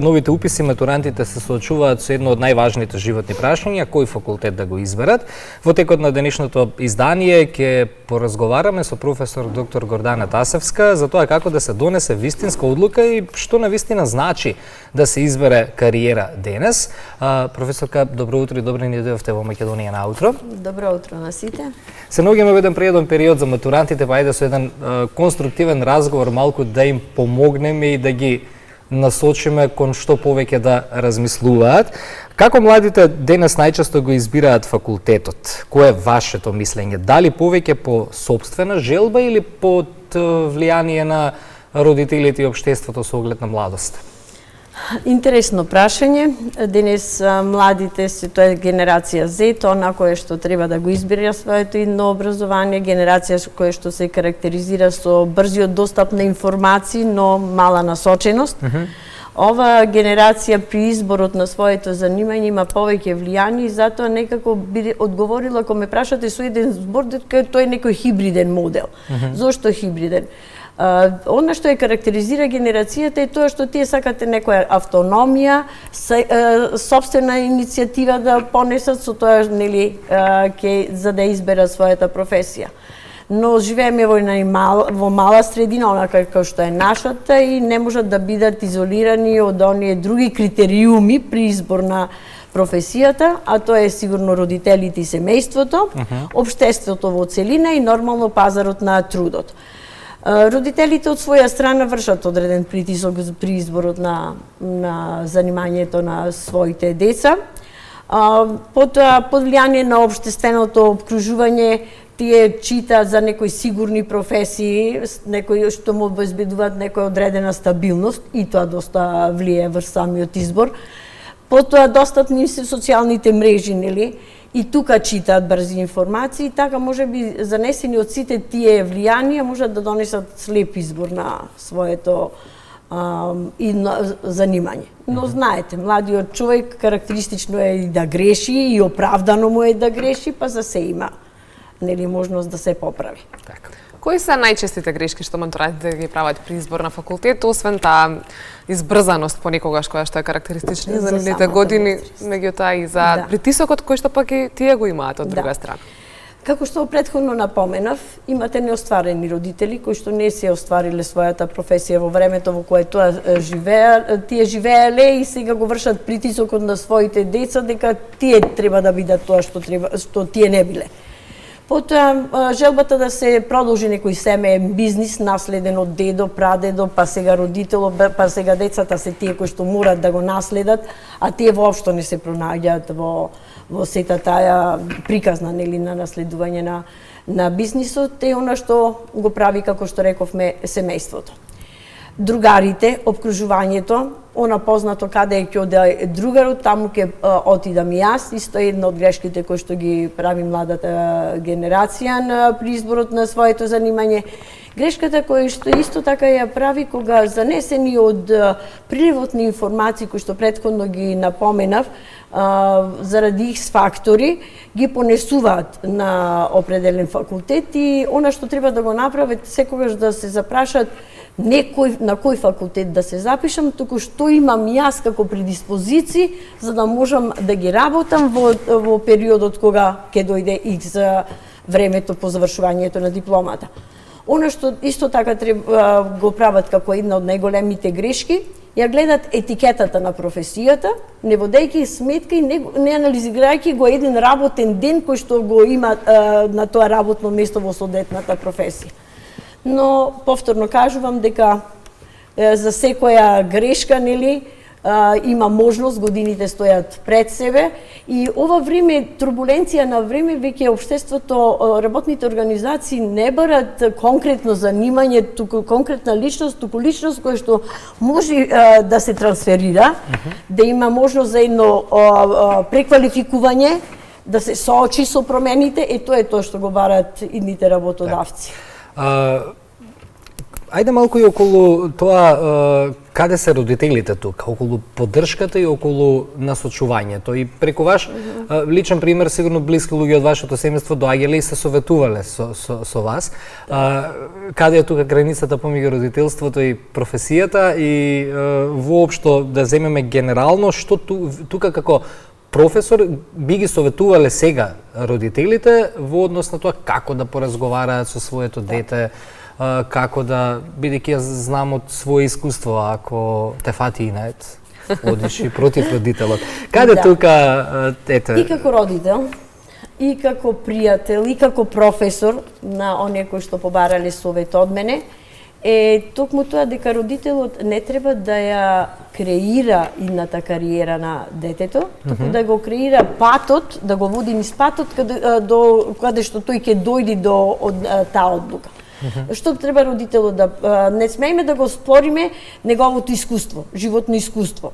Новите уписи матурантите се соочуваат со едно од најважните животни прашања, кој факултет да го изберат. Во текот на денешното издание ќе поразговараме со професор доктор Гордана Тасевска за тоа како да се донесе вистинска одлука и што навистина значи да се избере кариера денес. Професорка, добро утро и добре ни дојдовте во Македонија наутро. Добро утро на сите. Се наоѓаме во еден прееден период за матурантите, па ајде со еден конструктивен разговор малку да им помогнеме и да ги насочиме кон што повеќе да размислуваат. Како младите денес најчесто го избираат факултетот? Кое е вашето мислење? Дали повеќе по сопствена желба или под влијание на родителите и општеството со оглед на младост? Интересно прашање. Денес младите се, тоа е генерација Z, она кое што треба да го избира своето идно образование, генерација која што се карактеризира со брзиот достап на информации, но мала насоченост. Ова генерација при изборот на своето занимање има повеќе влијание и затоа некако би одговорила кога ме прашате со еден збор дека тој е некој хибриден модел. Зошто хибриден? Она што ја карактеризира генерацијата е тоа што тие сакате некоја автономија, сопствена иницијатива да понесат, со тоа нели за да изберат својата професија. Но живееме во мала средина, онака како што е нашата, и не можат да бидат изолирани од оние други критериуми при избор на професијата, а тоа е сигурно родителите и семејството, општеството во целина и нормално пазарот на трудот. Родителите од своја страна вршат одреден притисок при изборот на занимањето на своите деца. Под влијание на општественото обкружување, тие читаат за некои сигурни професии, некои што му обезбедуваат некоја одредена стабилност, и тоа доста влијае врз самиот избор. Потоа достапни се социјалните мрежи, нели? И тука читаат брзи информации, така можеби занесени од сите тие влијанија можат да донесат слеп избор на своето занимање. Но знаете, младиот човек карактеристично е и да греши, и оправдано му е да греши, па за се има нели можност да се поправи. Така. Кои се најчестите грешки што матурантите ги прават при избор на факултет, освен таа избрзаност понекогаш која што е карактеристична за нивните години, меѓутоа и за притисокот кој што пак и тие го имаат од друга страна? Како што претходно напоменав, имате неостварени родители кои што не се оствариле својата професија во времето во кое тие живееле и сега го вршат притисокот на своите деца дека тие треба да бидат тоа што тие не биле. Потоа желбата да се продолжи некој семеен бизнис наследен од дедо, прадедо, па сега родитело, па сега децата се тие кои што морат да го наследат, а тие воопшто не се пронаѓаат во сета таа приказна нели на наследување на бизнисот, е она што го прави, како што рековме, семејството. Другарите, обкружувањето, она познато каде ќе оде другарот, таму ќе отидам и јас, исто е една од грешките кои што ги прави младата генерација при изборот на своето занимање. Грешката која што исто така ја прави кога занесени од приливот на информации кои што претходно ги напоменав, заради X фактори, ги понесуваат на определен факултет, и она што треба да го направат секогаш да се запрашат некој на кој факултет да се запишам, туку што имам јас како предиспозиции за да можам да ги работам во периодот кога ќе дојде и за времето по завршувањето на дипломата. Она што исто така треба го прават како една од најголемите грешки, ја гледат етикетата на професијата, не водејќи сметка и не анализирајќи го еден работен ден кој што го има на тоа работно место во соодветната професија. Но повторно кажувам дека за секоја грешка нели има можност, годините стојат пред себе, и ова време, турбуленција на време, веќе општеството, работните организации не барат конкретно занимање, туку конкретна личност, туку личност која што може да се трансферира, да има можност за едно преквалификување, да се соочи со промените, и тоа е тоа што го барат идните работодавци. Ајде малку и околу тоа каде се родителите тука, околу поддршката и околу насочувањето? И преку ваш личен пример, сигурно блиски луѓе од вашето семејство доаѓале и се советувале со вас. Каде е тука границата помеѓу родителството и професијата и воопшто да земеме генерално што тука како професор би ги советувале сега родителите во однос на тоа како да поразговараат со своето дете, како да, бидејќи јас знам од свое искуство, ако те фати инает, одиш и против родителот. Каде тука, ете... И како родител, и како пријател, и како професор на оние кои што побарале совет од мене, токму тоа дека родителот не треба да ја креира идната кариера на детето, туку да го креира патот, да го води низ патот каде што тој ќе дојде до таа одлука. Што треба родителот да не смееме да го спориме неговото искуство, животно искуство.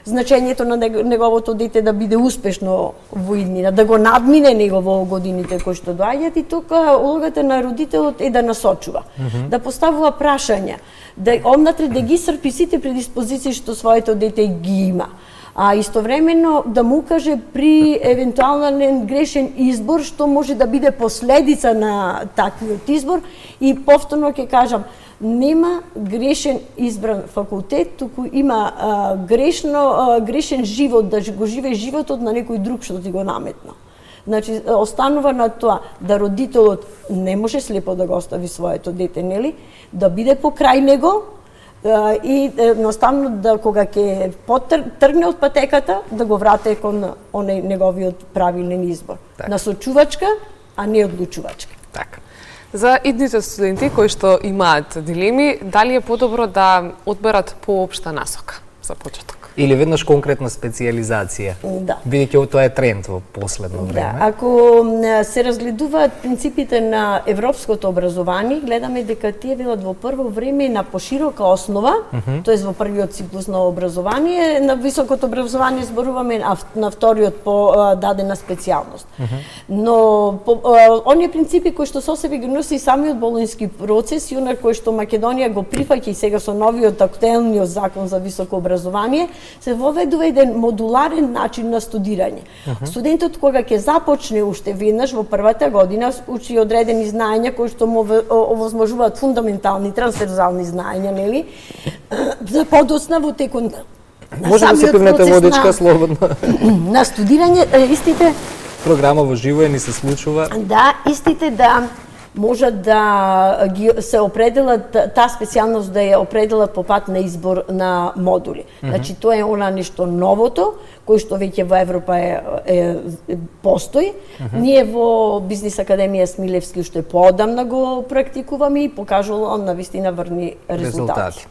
Значењето на неговото дете да биде успешно во иднина, да го надмине него во годините кои што доаѓаат, и тука улогата на родителот е да насочува, да поставува прашања, да онатре да ги српи сите предиспозиции што своето дете ги има. А истовремено да му каже при евентуален грешен избор што може да биде последица на таквиот избор, и повторно ќе кажам, нема грешен избран факултет, туку има грешен живот, да го живее животот на некој друг што ти го наметна. Значи, останува на тоа да родителот не може слепо да го остави своето дете, нели? Да биде покрај него, и едноставно да кога ќе тргне од патеката да го врате кон оној неговиот правилен избор. Насочувачка, а не одлучувачка. Така. За идните студенти кои што имаат дилеми, дали е подобро да одберат поопшта насока за почеток? Или веднаш конкретна специјализација? Да. Бидејќи тоа е тренд во последно време. Да, ако се разгледуваат принципите на европското образование, гледаме дека тие велат во прво време на поширока основа, тоест во првиот циклус на образование, на високото образование зборуваме на вториот по дадена специјалност. Но оние принципи кои што со себе ги носи самиот болонски процес и она кој што Македонија го прифаќа и сега со новиот актуелниот закон за високо образование, се воведува еден модуларен начин на студирање. Студентот кога ќе започне уште веднаш во првата година учи одредени знаења кои што му овозможуваат фундаментални трансверзални знаења, нели? За подоцна во текот може да се пивнете водичка слободно. На студирање истите програма во живо ни се случува. Да, истите да можат да ги се определат, таа специјалност да ја определат по пат на избор на модули. Значи тоа е она нешто новото кој што веќе во Европа постои. Ние во Бизнис Академија Смилевски уште поодамна го практикуваме и покажало навистина врни резултати.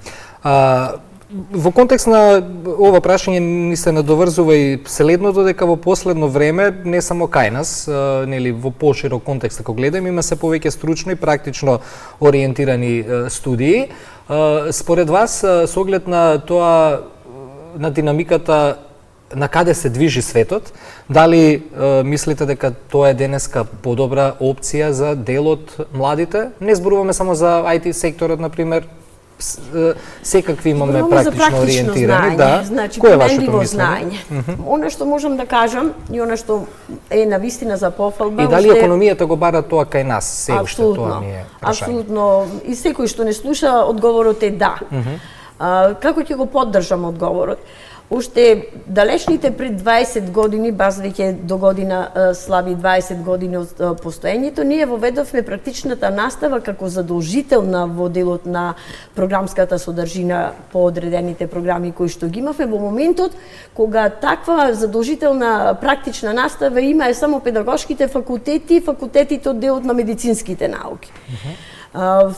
Во контекст на ова прашање ни се надоврзува и следното, дека во последно време, не само кај нас, нели во поширок контекст ако гледаме, има се повеќе стручно и практично ориентирани студии. Според вас, со оглед на тоа, на динамиката на каде се движи светот, дали мислите дека тоа е денеска подобра опција за дел од младите? Не зборуваме само за IT секторот, например, секакви имаме практично ориентирани, да. Значи, кој е вашето мислење? Она што можам да кажам и она што е навистина за пофалба. И дали економијата го бара тоа кај нас? Се уште тоа ми е прашање. Апсолутно. И секој што не слуша, одговорот е да. Како ќе го поддржам одговорот? Уште далечните пред 20 години, баз веќе до година слаби 20 години од постоењето, ние воведовме практичната настава како задолжителна во делот на програмската содржина по одредените програми кои што ги имавме во моментот кога таква задолжителна практична настава има е само педагошките факултети, факултетите од делот на медицинските науки.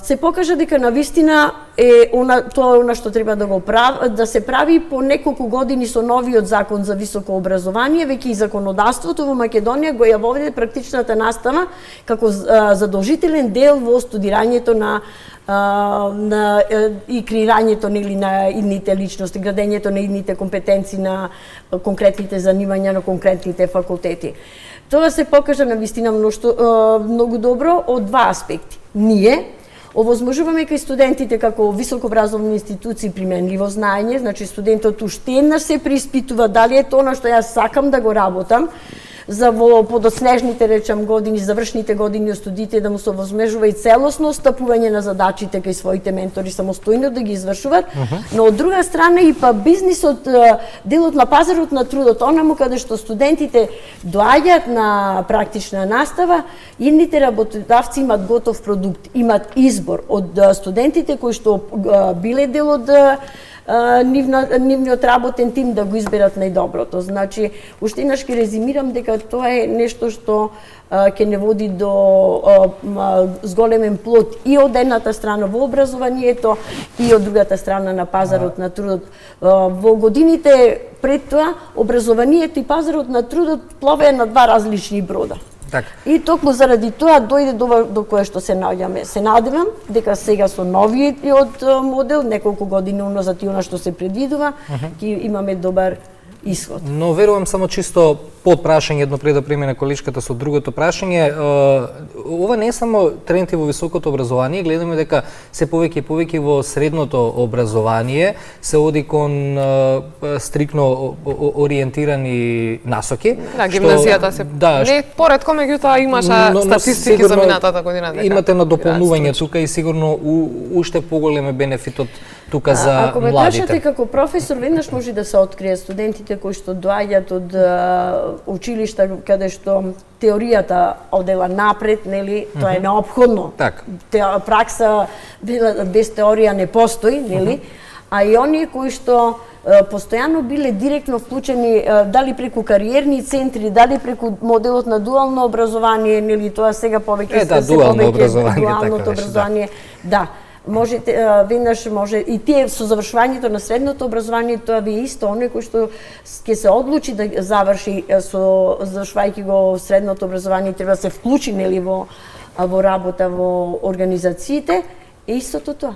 Се покажа дека навистина е тоа она што треба да го да се прави по неколку години со новиот закон за високо образование, веќе и законодавството во Македонија го ја воведе практичната настава како задолжителен дел во студирањето и креирањето нели на идните личности, градењето на идните компетенции на конкретните занимања на конкретните факултети. Тоа се покажа навистина многу добро од два аспекти. Ние, Овозможуваме кај студентите како високообразовни институции применливо знаење, значи студентот уште еднаш се преиспитува дали е тоа што јас сакам да го работам, за во подоснежните, речам, години, завршните години од студиите да му се овозможува и целосно стапување на задачите кај своите ментори самостојно да ги извршуваат, но од друга страна и па бизнисот, делот на пазарот на трудот, онаму каде што студентите доаѓаат на практична настава, идните работодавци имат готов продукт, имат избор од студентите кои што биле дел од нивниот работен тим да го изберат најдоброто. Значи, уште еднаш ќе резимирам дека тоа е нешто што ќе не води до зголемен плод и од едната страна во образованието и од другата страна на пазарот на трудот. Во годините пред тоа, образованието и пазарот на трудот пловеа на два различни брода. Так. И токму заради тоа дојде до кое што се наоѓаме. Се надевам дека сега со новиот модел, неколку години уназад и она што се предвидува, ќе имаме добар исход. Но верувам само чисто под прашање едно пред да премине количката со другото прашање, ова не е само тренди во високото образование, гледаме дека се повеќе и повеќе во средното образование се оди кон стрикно ориентирани насоки. Да, гимназијата се не поретко, меѓутоа имаше статистики за минатата година. Имате надополнување тука и сигурно уште поголем е бенефитот тука за младите. Ако ме прашате како професор, веднаш може да се открие студентите кои што доаѓаат од училишта каде што теоријата одела напред, нели, тоа е неопходно. Пракса без теорија не постои, нели? А и оние кои што постојано биле директно вклучени дали преку кариерни центри, дали преку моделот на дуално образование, нели, тоа сега повеќе се дуалното образование. Да. Можете веднаш може и тие со завршувањето на средното образование, тоа ви е исто оној кој што ќе се одлучи да заврши со завршувајќи го средното образование, треба да се вклучи, нели, во работа во организациите, е истото тоа.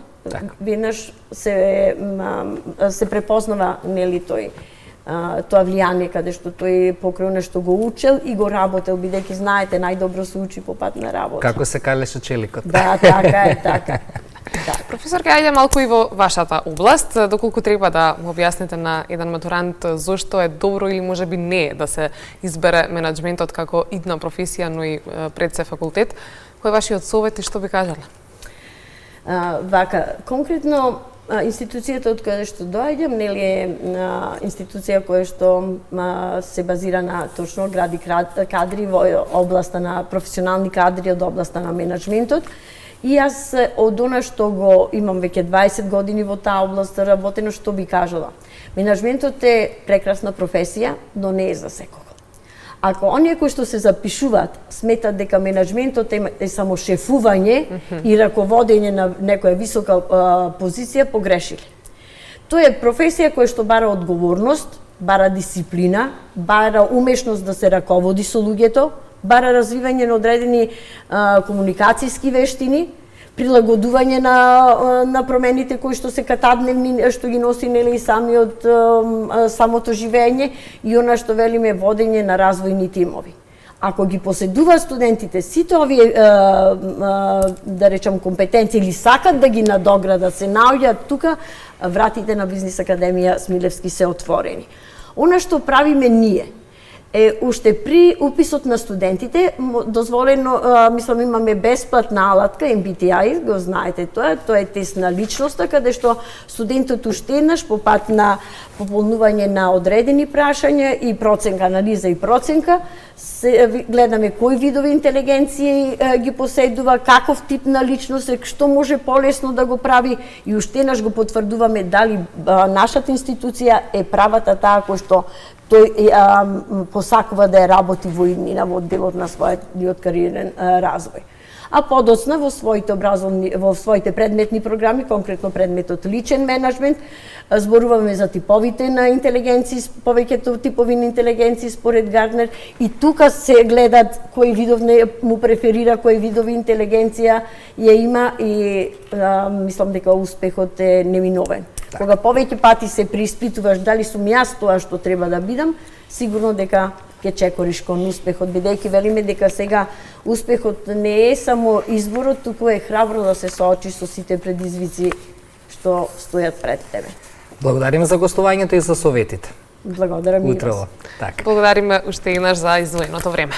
Веднаш се препознава, нели, тоа влијание каде што тој покрај нешто го учел и го работел, бидејќи знаете најдобро се учи по пат на работа. Како се калеше челикот. Да, така е, така. Да. Професорка, ајде малку и во вашата област, доколку треба да му објасните на еден матурант зошто е добро или можеби не е да се избере менаџментот како идна професија, но и пред се факултет, кој е вашиот совет и што би кажале? Вака, конкретно институцијата од каде што доаѓам, нели е институција која што се базира на точно гради кадри во областа на професионални кадри од областа на менаџментот. И јас од она што го имам веќе 20 години во таа област работено, што би кажала. Менаџментот е прекрасна професија, но не е за секого. Ако оние кои што се запишуваат сметат дека менаџментот е само шефување и раководење на некоја висока позиција, погрешиле. Тоа е професија која што бара одговорност, бара дисциплина, бара умешност да се раководи со луѓето, бара развивање на одредени комуникацијски вештини, прилагодување на промените кои што се катадневни, што ги носи, нели, и самото живење и она што велиме водење на развојни тимови. Ако ги поседуваат студентите сите овие да речам компетенции или сакат да ги надоградат, се наоѓаат тука, вратите на Бизнис Академија Смилевски се отворени. Она што правиме ние е уште при уписот на студентите дозволено, мислам, имаме бесплатна алатка MBTI, го знаете тоа е тест на личноста каде што студентот уште еднаш по пат на пополнување на одредени прашања и проценка, анализа и проценка, гледаме кои видови интелигенција ги поседува, каков тип на личност е, што може полесно да го прави и уште еднаш го потврдуваме дали нашата институција е правата таа кој што тој посакува да ја работи во иднина во делот на својот кариерен развој. А подоцна во своите предметни програми, конкретно предметот личен менаџмент, зборуваме за типовите на интелигенции, повеќето типови на интелигенции според Гартнер, и тука се гледат кој видов му преферира, кој видови интелигенција ја има и мислам дека успехот е неминовен. Кога повеќе пати се преиспитуваш дали сум јас тоа што треба да бидам, сигурно дека ќе чекориш кон успехот, бидејќи велиме дека сега успехот не е само изборот, туку е храбро да се соочиш со сите предизвици што стојат пред тебе. Благодариме за гостувањето и за советите. Благодарам и вас. Утрово. Така. Благодариме уште еднаш за издвоеното време.